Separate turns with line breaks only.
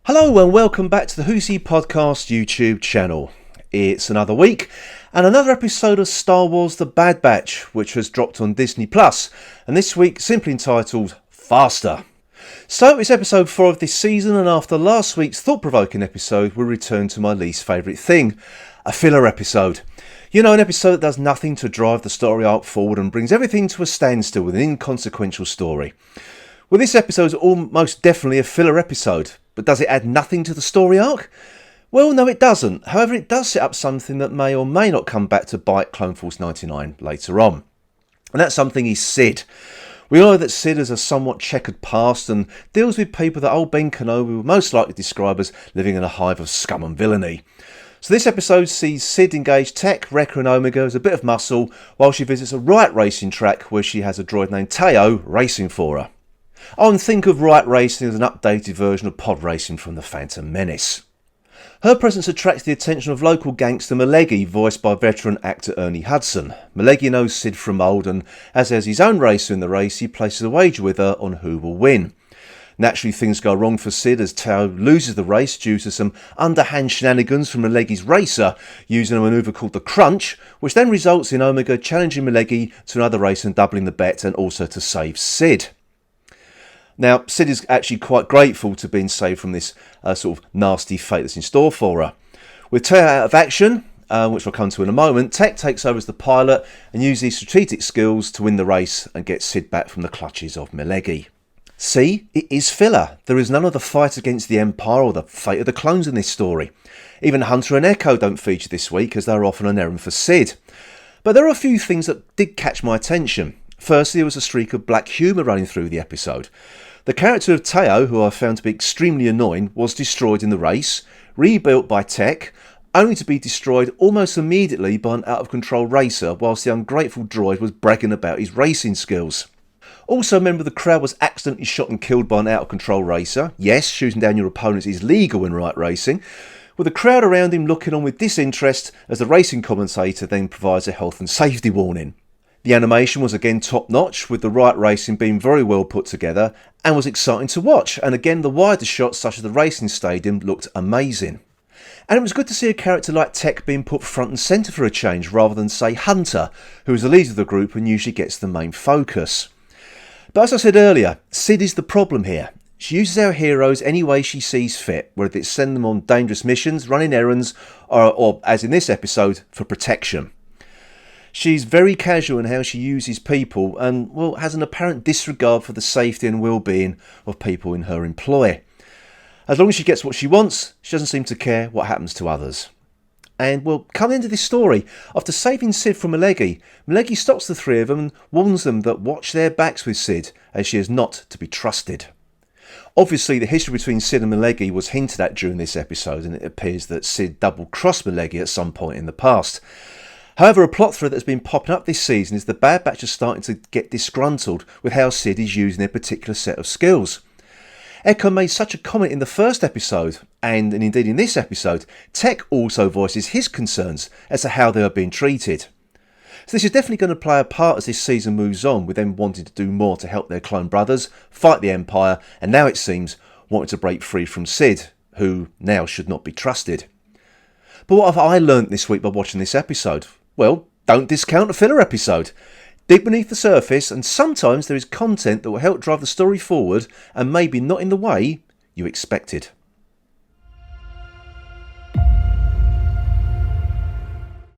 Hello and welcome back to the Who's Podcast YouTube channel. It's another week and another episode of Star Wars The Bad Batch, which has dropped on Disneyplus, and this week simply entitled Faster. So it's episode 4 of this season, and after last week's thought-provoking episode, we return to my least favourite thing, a filler episode. You know, an episode that does nothing to drive the story arc forward and brings everything to a standstill with an inconsequential story. Well, this episode is almost definitely a filler episode, but does it add nothing to the story arc? Well, no, it doesn't. However, it does set up something that may or may not come back to bite Clone Force 99 later on. And that something is Sid. We know that Sid has a somewhat checkered past and deals with people that old Ben Kenobi would most likely describe as living in a hive of scum and villainy. So this episode sees Sid engage Tech, Wrecker and Omega as a bit of muscle while she visits a riot racing track where she has a droid named Teo racing for her. Oh, and think of riot racing as an updated version of pod racing from the Phantom Menace. Her presence attracts the attention of local gangster Malegi, voiced by veteran actor Ernie Hudson. Malegi knows Sid from old, and as there's his own racer in the race, he places a wager with her on who will win. Naturally, things go wrong for Sid as Teo loses the race due to some underhand shenanigans from Malegi's racer using a manoeuvre called the Crunch, which then results in Omega challenging Malegi to another race and doubling the bet, and also to save Sid. Now, Sid is actually quite grateful to being saved from this sort of nasty fate that's in store for her. With Teo out of action, which we'll come to in a moment, Tech takes over as the pilot and uses his strategic skills to win the race and get Sid back from the clutches of Malegi. See, it is filler. There is none of the fight against the Empire or the fate of the clones in this story. Even Hunter and Echo don't feature this week as they're off on an errand for Sid. But there are a few things that did catch my attention. Firstly, there was a streak of black humour running through the episode. The character of Teo, who I found to be extremely annoying, was destroyed in the race, rebuilt by Tech, only to be destroyed almost immediately by an out-of-control racer, whilst the ungrateful droid was bragging about his racing skills. Also, a member of the crowd was accidentally shot and killed by an out-of-control racer. Yes, shooting down your opponents is legal in riot racing, with the crowd around him looking on with disinterest as the racing commentator then provides a health and safety warning. The animation was again top-notch, with the riot racing being very well put together and was exciting to watch, and again the wider shots such as the racing stadium looked amazing. And it was good to see a character like Tech being put front and centre for a change rather than, say, Hunter, who is the leader of the group and usually gets the main focus. But as I said earlier, Sid is the problem here. She uses our heroes any way she sees fit, whether it's sending them on dangerous missions, running errands, or as in this episode, for protection. She's very casual in how she uses people and, well, has an apparent disregard for the safety and well-being of people in her employ. As long as she gets what she wants, she doesn't seem to care what happens to others. And, well, coming into this story, after saving Sid from Malegi, Malegi stops the three of them and warns them that watch their backs with Sid, as she is not to be trusted. Obviously, the history between Sid and Malegi was hinted at during this episode, and it appears that Sid double-crossed Malegi at some point in the past. However, a plot thread that's been popping up this season is the Bad Batch are starting to get disgruntled with how Sid is using their particular set of skills. Echo made such a comment in the first episode, and indeed in this episode, Tech also voices his concerns as to how they are being treated. So this is definitely going to play a part as this season moves on, with them wanting to do more to help their clone brothers, fight the Empire, and now it seems wanting to break free from Sid, who now should not be trusted. But what have I learnt this week by watching this episode? Well, don't discount a filler episode. Dig beneath the surface, and sometimes there is content that will help drive the story forward and maybe not in the way you expected.